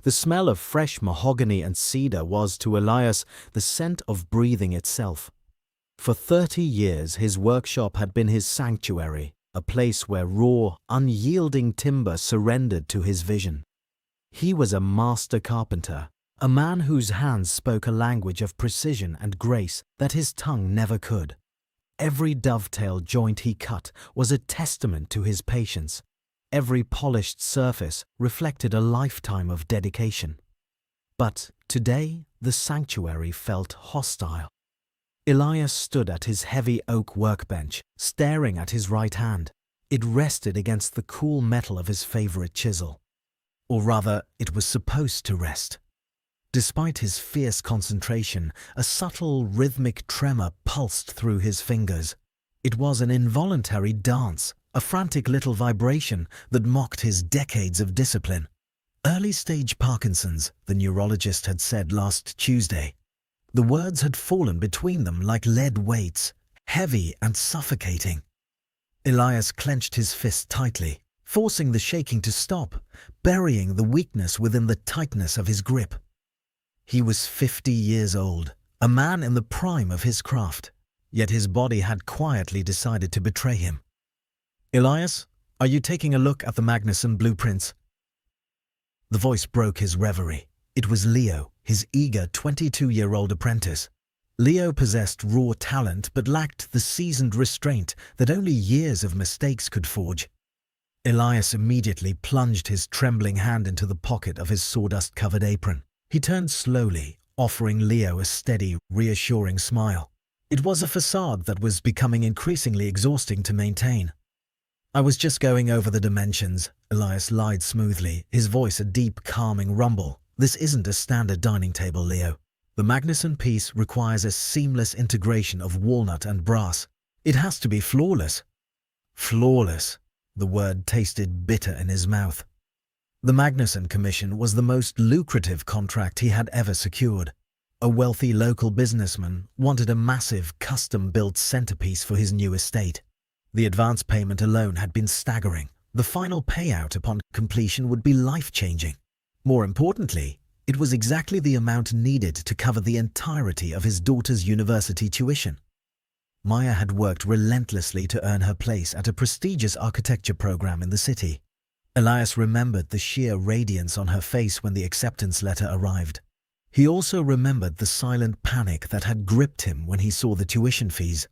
The smell of fresh mahogany and cedar was, to Elias, the scent of breathing itself. For 30 years his workshop had been his sanctuary, a place where raw, unyielding timber surrendered to his vision. He was a master carpenter, a man whose hands spoke a language of precision and grace that his tongue never could. Every dovetail joint he cut was a testament to his patience. Every polished surface reflected a lifetime of dedication. But today the sanctuary felt hostile. Elias stood at his heavy oak workbench, staring at his right hand. It rested against the cool metal of his favorite chisel. Or rather, it was supposed to rest. Despite his fierce concentration, a subtle rhythmic tremor pulsed through his fingers. It was an involuntary dance, a frantic little vibration that mocked his decades of discipline. Early-stage Parkinson's, the neurologist had said last Tuesday. The words had fallen between them like lead weights, heavy and suffocating. Elias clenched his fist tightly, forcing the shaking to stop, burying the weakness within the tightness of his grip. He was 50 years old, a man in the prime of his craft, yet his body had quietly decided to betray him. "Elias, are you taking a look at the Magnuson blueprints?" The voice broke his reverie. It was Leo, his eager 22-year-old apprentice. Leo possessed raw talent but lacked the seasoned restraint that only years of mistakes could forge. Elias immediately plunged his trembling hand into the pocket of his sawdust-covered apron. He turned slowly, offering Leo a steady, reassuring smile. It was a facade that was becoming increasingly exhausting to maintain. "I was just going over the dimensions," Elias lied smoothly, his voice a deep, calming rumble. "This isn't a standard dining table, Leo. The Magnuson piece requires a seamless integration of walnut and brass. It has to be flawless." Flawless. The word tasted bitter in his mouth. The Magnuson commission was the most lucrative contract he had ever secured. A wealthy local businessman wanted a massive, custom-built centerpiece for his new estate. The advance payment alone had been staggering. The final payout upon completion would be life-changing. More importantly, it was exactly the amount needed to cover the entirety of his daughter's university tuition. Maya had worked relentlessly to earn her place at a prestigious architecture program in the city. Elias remembered the sheer radiance on her face when the acceptance letter arrived. He also remembered the silent panic that had gripped him when he saw the tuition fees.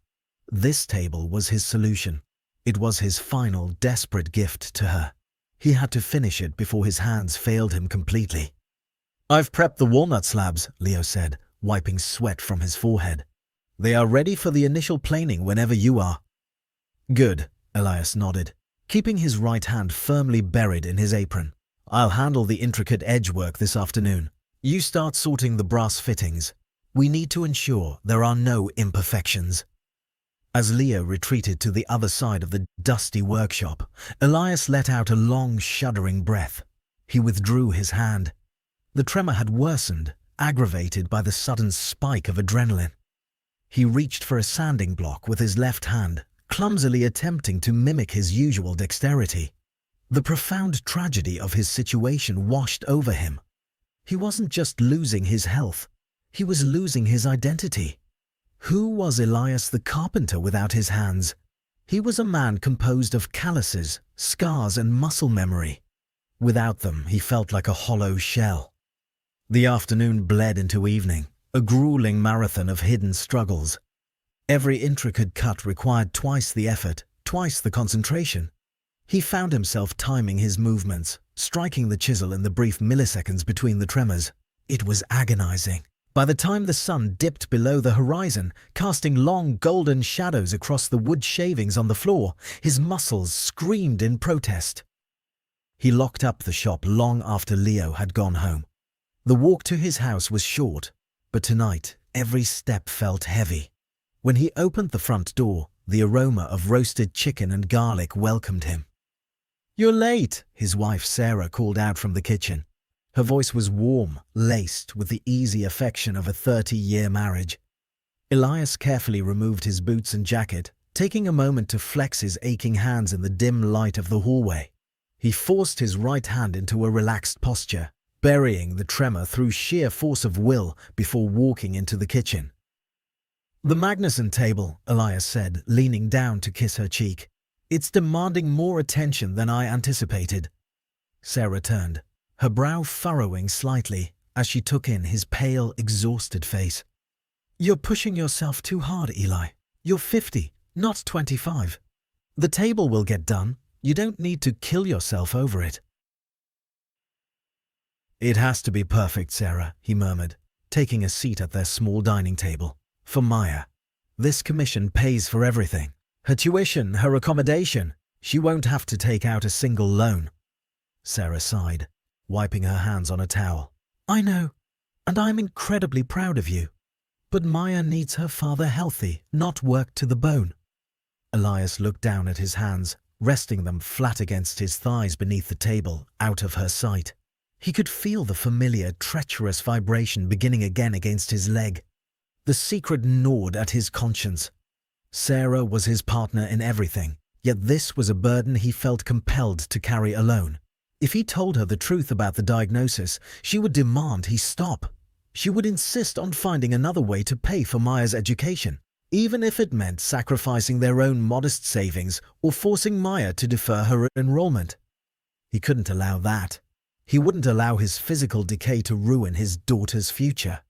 This table was his solution. It was his final, desperate gift to her. He had to finish it before his hands failed him completely. "I've prepped the walnut slabs," Leo said, wiping sweat from his forehead. "They are ready for the initial planing whenever you are." "Good," Elias nodded, keeping his right hand firmly buried in his apron. "I'll handle the intricate edge work this afternoon. You start sorting the brass fittings. We need to ensure there are no imperfections." As Leo retreated to the other side of the dusty workshop, Elias let out a long, shuddering breath. He withdrew his hand. The tremor had worsened, aggravated by the sudden spike of adrenaline. He reached for a sanding block with his left hand, clumsily attempting to mimic his usual dexterity. The profound tragedy of his situation washed over him. He wasn't just losing his health, he was losing his identity. Who was Elias the carpenter without his hands? He was a man composed of calluses, scars and muscle memory. Without them, he felt like a hollow shell. The afternoon bled into evening, a grueling marathon of hidden struggles. Every intricate cut required twice the effort, twice the concentration. He found himself timing his movements, striking the chisel in the brief milliseconds between the tremors. It was agonizing. By the time the sun dipped below the horizon, casting long golden shadows across the wood shavings on the floor, his muscles screamed in protest. He locked up the shop long after Leo had gone home. The walk to his house was short, but tonight every step felt heavy. When he opened the front door, the aroma of roasted chicken and garlic welcomed him. "You're late," his wife Sarah called out from the kitchen. Her voice was warm, laced with the easy affection of a 30-year marriage. Elias carefully removed his boots and jacket, taking a moment to flex his aching hands in the dim light of the hallway. He forced his right hand into a relaxed posture, burying the tremor through sheer force of will before walking into the kitchen. "The Magnuson table," Elias said, leaning down to kiss her cheek. "It's demanding more attention than I anticipated." Sarah turned, her brow furrowing slightly as she took in his pale, exhausted face. "You're pushing yourself too hard, Eli. You're 50, not 25. The table will get done. You don't need to kill yourself over it." "It has to be perfect, Sarah," he murmured, taking a seat at their small dining table. "For Maya. This commission pays for everything. Her tuition, her accommodation. She won't have to take out a single loan." Sarah sighed, wiping her hands on a towel. "I know, and I'm incredibly proud of you. But Maya needs her father healthy, not worked to the bone." Elias looked down at his hands, resting them flat against his thighs beneath the table, out of her sight. He could feel the familiar, treacherous vibration beginning again against his leg. The secret gnawed at his conscience. Sarah was his partner in everything, yet this was a burden he felt compelled to carry alone. If he told her the truth about the diagnosis, she would demand he stop. She would insist on finding another way to pay for Maya's education, even if it meant sacrificing their own modest savings or forcing Maya to defer her enrollment. He couldn't allow that. He wouldn't allow his physical decay to ruin his daughter's future.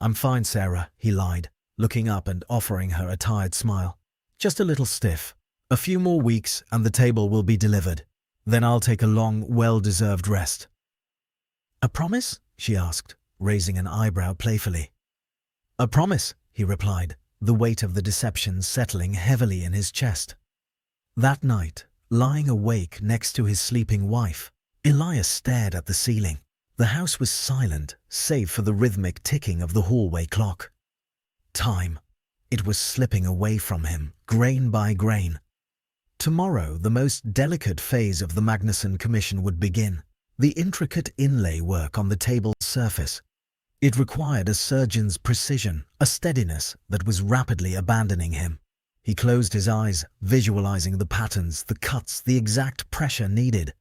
"I'm fine, Sarah," he lied, looking up and offering her a tired smile. "Just a little stiff. A few more weeks and the table will be delivered. Then I'll take a long, well-deserved rest." "A promise?" she asked, raising an eyebrow playfully. "A promise," he replied, the weight of the deception settling heavily in his chest. That night, lying awake next to his sleeping wife, Elias stared at the ceiling. The house was silent, save for the rhythmic ticking of the hallway clock. Time. It was slipping away from him, grain by grain. Tomorrow, the most delicate phase of the Magnuson Commission would begin, the intricate inlay work on the table's surface. It required a surgeon's precision, a steadiness that was rapidly abandoning him. He closed his eyes, visualizing the patterns, the cuts, the exact pressure needed.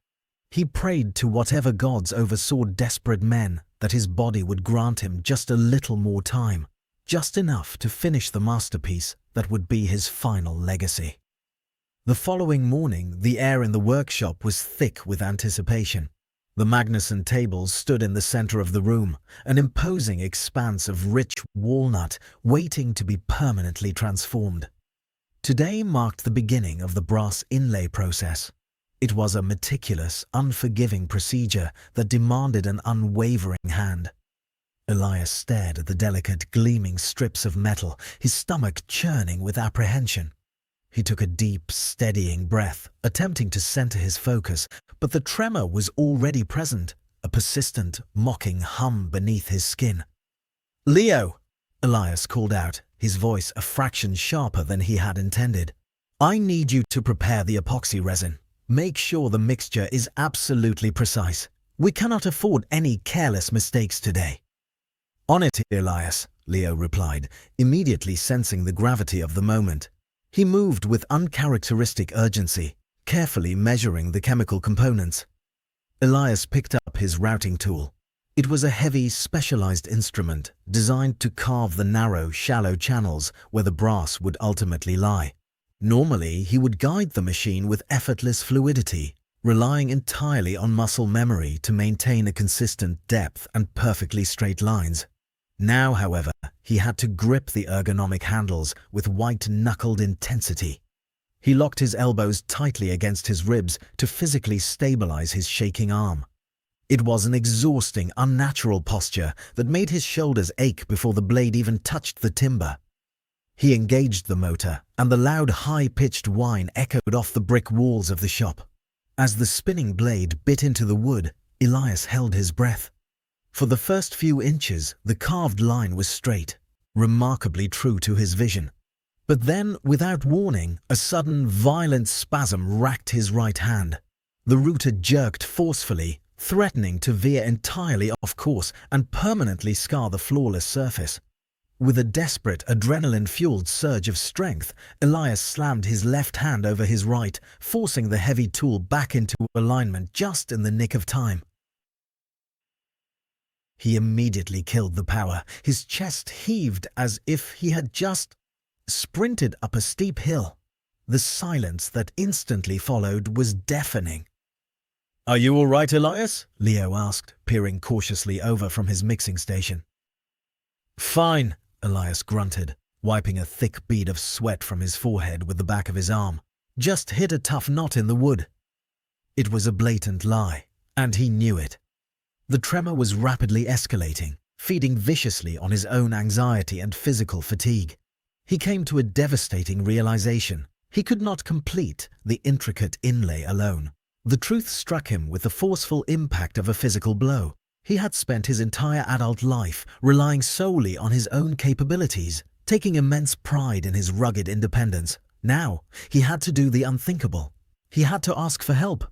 He prayed to whatever gods oversaw desperate men that his body would grant him just a little more time, just enough to finish the masterpiece that would be his final legacy. The following morning, the air in the workshop was thick with anticipation. The Magnuson table stood in the center of the room, an imposing expanse of rich walnut waiting to be permanently transformed. Today marked the beginning of the brass inlay process. It was a meticulous, unforgiving procedure that demanded an unwavering hand. Elias stared at the delicate, gleaming strips of metal, his stomach churning with apprehension. He took a deep, steadying breath, attempting to center his focus, but the tremor was already present, a persistent, mocking hum beneath his skin. "Leo!" Elias called out, his voice a fraction sharper than he had intended. "I need you to prepare the epoxy resin. Make sure the mixture is absolutely precise. We cannot afford any careless mistakes today." "On it, Elias," Leo replied, immediately sensing the gravity of the moment. He moved with uncharacteristic urgency, carefully measuring the chemical components. Elias picked up his routing tool. It was a heavy, specialized instrument designed to carve the narrow, shallow channels where the brass would ultimately lie. Normally, he would guide the machine with effortless fluidity, relying entirely on muscle memory to maintain a consistent depth and perfectly straight lines. Now, however, he had to grip the ergonomic handles with white-knuckled intensity. He locked his elbows tightly against his ribs to physically stabilize his shaking arm. It was an exhausting, unnatural posture that made his shoulders ache before the blade even touched the timber. He engaged the motor, and the loud, high-pitched whine echoed off the brick walls of the shop. As the spinning blade bit into the wood, Elias held his breath. For the first few inches, the carved line was straight, remarkably true to his vision. But then, without warning, a sudden, violent spasm racked his right hand. The router jerked forcefully, threatening to veer entirely off course and permanently scar the flawless surface. With a desperate, adrenaline-fueled surge of strength, Elias slammed his left hand over his right, forcing the heavy tool back into alignment just in the nick of time. He immediately killed the power. His chest heaved as if he had just sprinted up a steep hill. The silence that instantly followed was deafening. "Are you all right, Elias?" Leo asked, peering cautiously over from his mixing station. "Fine," Elias grunted, wiping a thick bead of sweat from his forehead with the back of his arm. "Just hit a tough knot in the wood." It was a blatant lie, and he knew it. The tremor was rapidly escalating, feeding viciously on his own anxiety and physical fatigue. He came to a devastating realization. He could not complete the intricate inlay alone. The truth struck him with the forceful impact of a physical blow. He had spent his entire adult life relying solely on his own capabilities, taking immense pride in his rugged independence. Now, he had to do the unthinkable. He had to ask for help.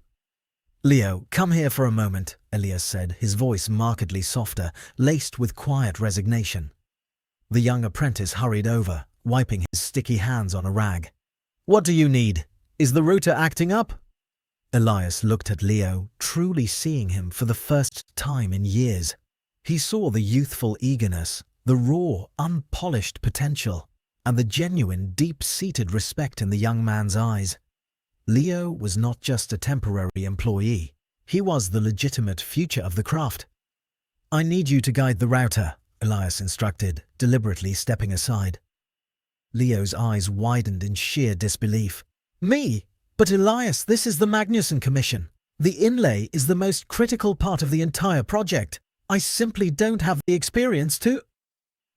"Leo, come here for a moment," Elias said, his voice markedly softer, laced with quiet resignation. The young apprentice hurried over, wiping his sticky hands on a rag. "What do you need? Is the router acting up?" Elias looked at Leo, truly seeing him for the first time in years. He saw the youthful eagerness, the raw, unpolished potential, and the genuine, deep-seated respect in the young man's eyes. Leo was not just a temporary employee. He was the legitimate future of the craft. "I need you to guide the router," Elias instructed, deliberately stepping aside. Leo's eyes widened in sheer disbelief. "Me? But Elias, this is the Magnuson Commission. The inlay is the most critical part of the entire project. I simply don't have the experience to—"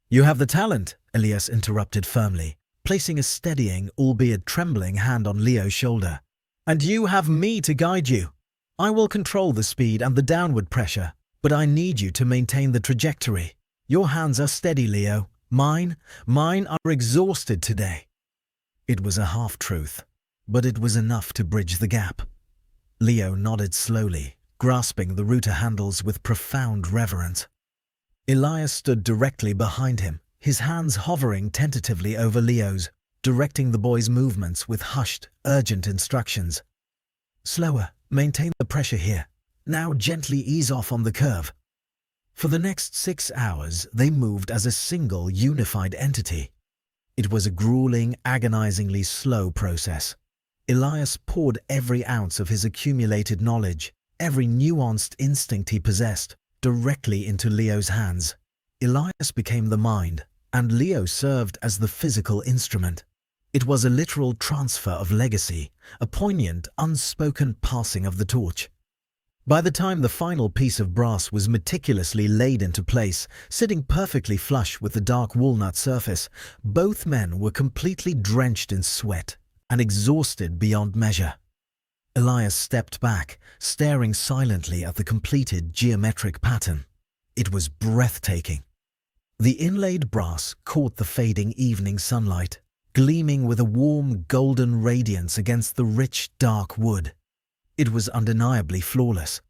"You have the talent," Elias interrupted firmly, placing a steadying, albeit trembling, hand on Leo's shoulder. "And you have me to guide you. I will control the speed and the downward pressure, but I need you to maintain the trajectory. Your hands are steady, Leo. Mine are exhausted today." It was a half-truth, but it was enough to bridge the gap. Leo nodded slowly, grasping the router handles with profound reverence. Elias stood directly behind him, his hands hovering tentatively over Leo's, directing the boy's movements with hushed, urgent instructions. "Slower, maintain the pressure here. Now gently ease off on the curve." For the next 6 hours, they moved as a single, unified entity. It was a grueling, agonizingly slow process. Elias poured every ounce of his accumulated knowledge, every nuanced instinct he possessed, directly into Leo's hands. Elias became the mind, and Leo served as the physical instrument. It was a literal transfer of legacy, a poignant, unspoken passing of the torch. By the time the final piece of brass was meticulously laid into place, sitting perfectly flush with the dark walnut surface, both men were completely drenched in sweat and exhausted beyond measure. Elias stepped back, staring silently at the completed geometric pattern. It was breathtaking. The inlaid brass caught the fading evening sunlight, gleaming with a warm golden radiance against the rich, dark wood. It was undeniably flawless.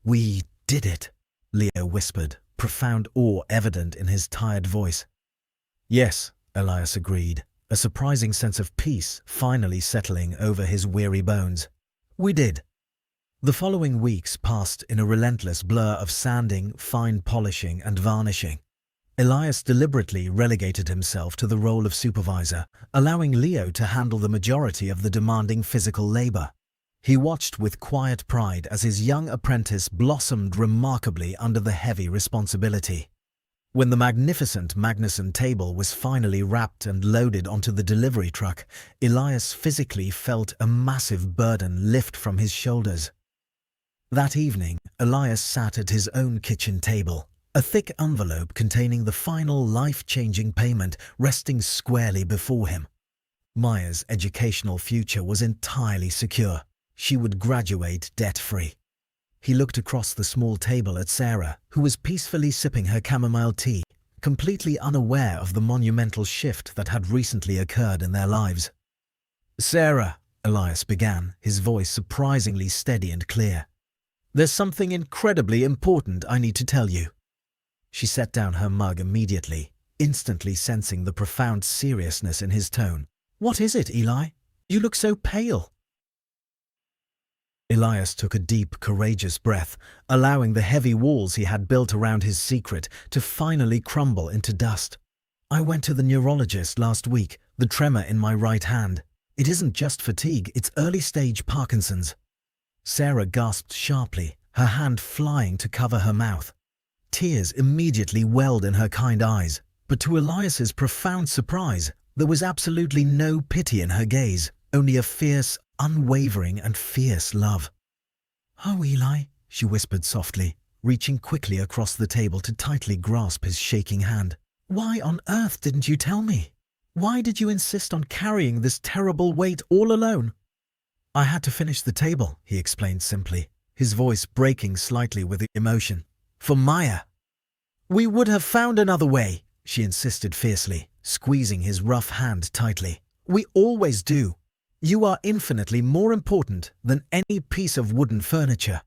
"We did it," Leo whispered, profound awe evident in his tired voice. "Yes," Elias agreed, a surprising sense of peace finally settling over his weary bones. "We did." The following weeks passed in a relentless blur of sanding, fine polishing, and varnishing. Elias deliberately relegated himself to the role of supervisor, allowing Leo to handle the majority of the demanding physical labor. He watched with quiet pride as his young apprentice blossomed remarkably under the heavy responsibility. When the magnificent Magnuson table was finally wrapped and loaded onto the delivery truck, Elias physically felt a massive burden lift from his shoulders. That evening, Elias sat at his own kitchen table, a thick envelope containing the final life-changing payment resting squarely before him. Maya's educational future was entirely secure. She would graduate debt-free. He looked across the small table at Sarah, who was peacefully sipping her chamomile tea, completely unaware of the monumental shift that had recently occurred in their lives. "Sarah," Elias began, his voice surprisingly steady and clear, "there's something incredibly important I need to tell you." She set down her mug immediately, instantly sensing the profound seriousness in his tone. "What is it, Eli? You look so pale." Elias took a deep, courageous breath, allowing the heavy walls he had built around his secret to finally crumble into dust. I went to the neurologist last week, the tremor in my right hand. It isn't just fatigue, it's early-stage Parkinson's. Sarah gasped sharply, her hand flying to cover her mouth. Tears immediately welled in her kind eyes, but to Elias's profound surprise, there was absolutely no pity in her gaze, only a fierce, unwavering and fierce love. "Oh, Eli," she whispered softly, reaching quickly across the table to tightly grasp his shaking hand. "Why on earth didn't you tell me? Why did you insist on carrying this terrible weight all alone?" "I had to finish the table," he explained simply, his voice breaking slightly with emotion. "For Maya." "We would have found another way," she insisted fiercely, squeezing his rough hand tightly. "We always do. You are infinitely more important than any piece of wooden furniture."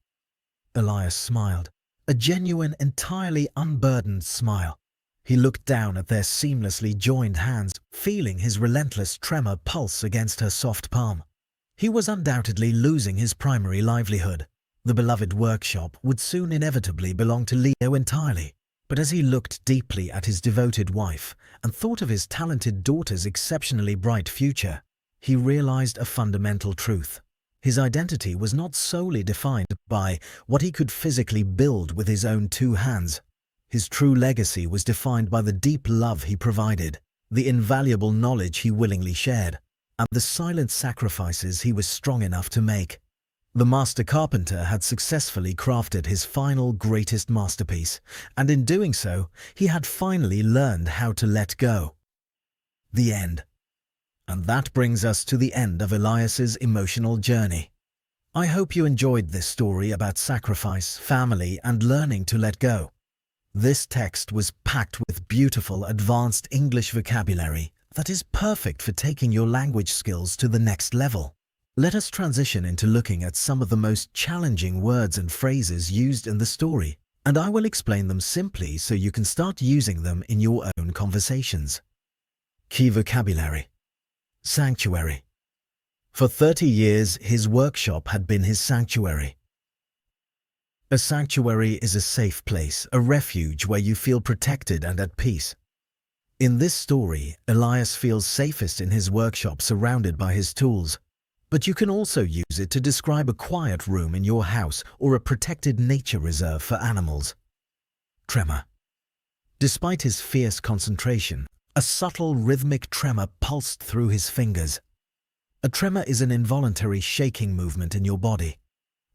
Elias smiled, a genuine, entirely unburdened smile. He looked down at their seamlessly joined hands, feeling his relentless tremor pulse against her soft palm. He was undoubtedly losing his primary livelihood. The beloved workshop would soon inevitably belong to Leo entirely. But as he looked deeply at his devoted wife and thought of his talented daughter's exceptionally bright future, he realized a fundamental truth. His identity was not solely defined by what he could physically build with his own two hands. His true legacy was defined by the deep love he provided, the invaluable knowledge he willingly shared, and the silent sacrifices he was strong enough to make. The master carpenter had successfully crafted his final greatest masterpiece, and in doing so, he had finally learned how to let go. The end. And that brings us to the end of Elias's emotional journey. I hope you enjoyed this story about sacrifice, family, and learning to let go. This text was packed with beautiful, advanced English vocabulary that is perfect for taking your language skills to the next level. Let us transition into looking at some of the most challenging words and phrases used in the story, and I will explain them simply so you can start using them in your own conversations. Key vocabulary. Sanctuary. For 30 years, his workshop had been his sanctuary. A sanctuary is a safe place, a refuge where you feel protected and at peace. In this story, Elias feels safest in his workshop surrounded by his tools. But you can also use it to describe a quiet room in your house or a protected nature reserve for animals. Tremor. Despite his fierce concentration, a subtle rhythmic tremor pulsed through his fingers. A tremor is an involuntary shaking movement in your body.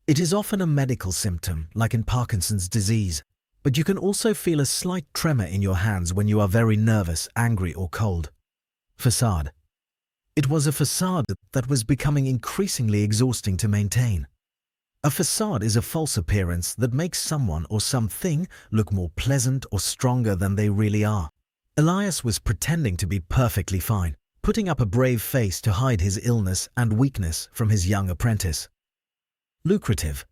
It is often a medical symptom, like in Parkinson's disease, but you can also feel a slight tremor in your hands when you are very nervous, angry, or cold. Facade. It was a facade that was becoming increasingly exhausting to maintain. A facade is a false appearance that makes someone or something look more pleasant or stronger than they really are. Elias was pretending to be perfectly fine, putting up a brave face to hide his illness and weakness from his young apprentice. Lucrative.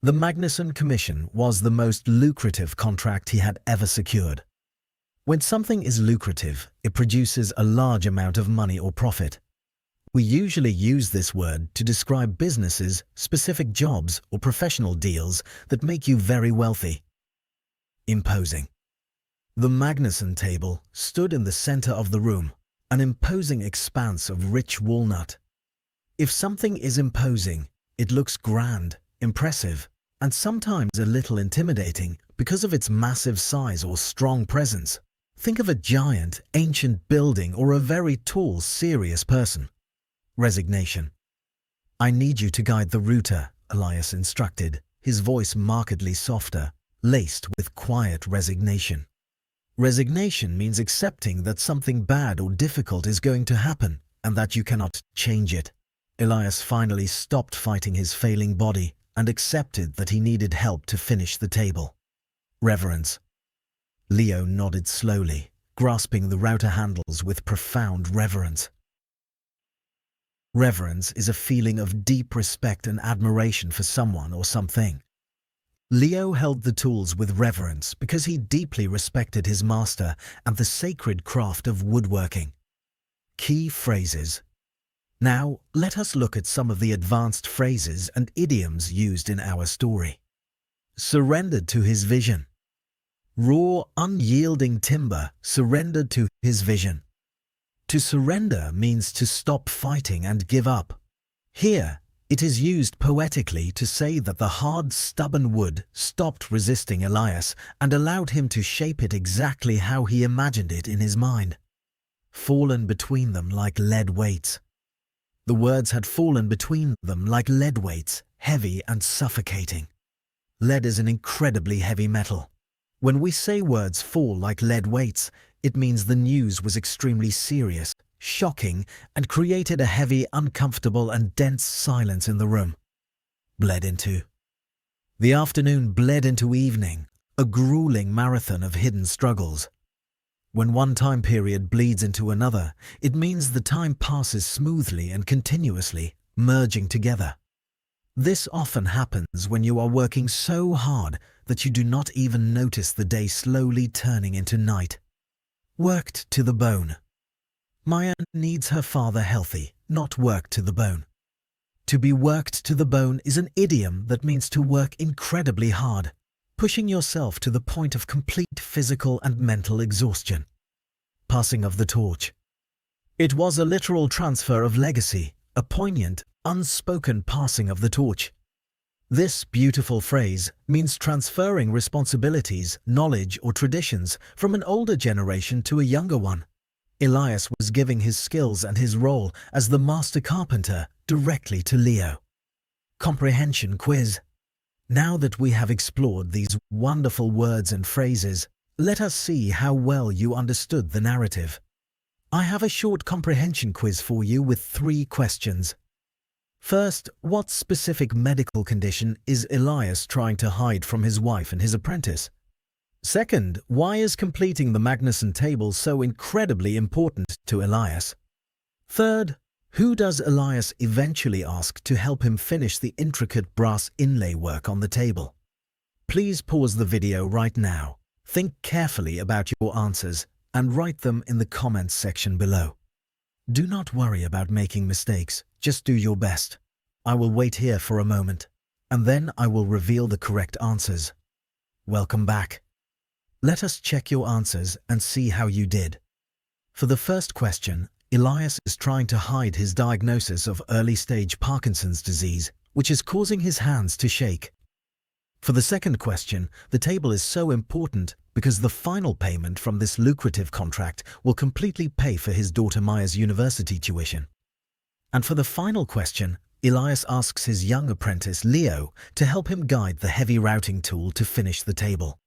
The Magnuson Commission was the most lucrative contract he had ever secured. When something is lucrative, it produces a large amount of money or profit. We usually use this word to describe businesses, specific jobs, or professional deals that make you very wealthy. Imposing. The Magnuson table stood in the center of the room, an imposing expanse of rich walnut. If something is imposing, it looks grand, impressive, and sometimes a little intimidating because of its massive size or strong presence. Think of a giant, ancient building or a very tall, serious person. Resignation. "I need you to guide the router," Elias instructed, his voice markedly softer, laced with quiet resignation. Resignation means accepting that something bad or difficult is going to happen and that you cannot change it. Elias finally stopped fighting his failing body and accepted that he needed help to finish the table. Reverence. Leo nodded slowly, grasping the router handles with profound reverence. Reverence is a feeling of deep respect and admiration for someone or something. Leo held the tools with reverence because he deeply respected his master and the sacred craft of woodworking. Key phrases. Now, let us look at some of the advanced phrases and idioms used in our story. Surrendered to his vision. Raw, unyielding timber surrendered to his vision. To surrender means to stop fighting and give up. Here, it is used poetically to say that the hard, stubborn wood stopped resisting Elias and allowed him to shape it exactly how he imagined it in his mind. Fallen between them like lead weights. The words had fallen between them like lead weights, heavy and suffocating. Lead is an incredibly heavy metal. When we say words fall like lead weights, it means the news was extremely serious, shocking, and created a heavy, uncomfortable and dense silence in the room. Bled into. The afternoon bled into evening, a grueling marathon of hidden struggles. When one time period bleeds into another, it means the time passes smoothly and continuously, merging together. This often happens when you are working so hard that you do not even notice the day slowly turning into night. Worked to the bone. Maya needs her father healthy, not worked to the bone. To be worked to the bone is an idiom that means to work incredibly hard, pushing yourself to the point of complete physical and mental exhaustion. Passing of the torch. It was a literal transfer of legacy, a poignant, unspoken passing of the torch. This beautiful phrase means transferring responsibilities, knowledge or traditions from an older generation to a younger one. Elias was giving his skills and his role as the master carpenter directly to Leo. Comprehension quiz. Now that we have explored these wonderful words and phrases, let us see how well you understood the narrative. I have a short comprehension quiz for you with 3 questions. First, what specific medical condition is Elias trying to hide from his wife and his apprentice? Second, why is completing the Magnuson table so incredibly important to Elias? Third, who does Elias eventually ask to help him finish the intricate brass inlay work on the table? Please pause the video right now, think carefully about your answers, and write them in the comments section below. Do not worry about making mistakes, just do your best. I will wait here for a moment, and then I will reveal the correct answers. Welcome back. Let us check your answers and see how you did. For the first question, Elias is trying to hide his diagnosis of early-stage Parkinson's disease, which is causing his hands to shake. For the second question, the table is so important because the final payment from this lucrative contract will completely pay for his daughter Maya's university tuition. And for the final question, Elias asks his young apprentice Leo to help him guide the heavy routing tool to finish the table.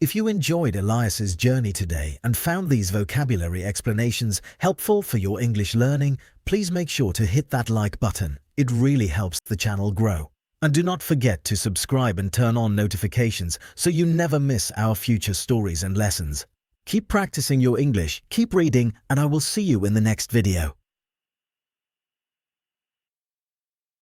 If you enjoyed Elias's journey today and found these vocabulary explanations helpful for your English learning, please make sure to hit that like button. It really helps the channel grow. And do not forget to subscribe and turn on notifications so you never miss our future stories and lessons. Keep practicing your English, keep reading, and I will see you in the next video.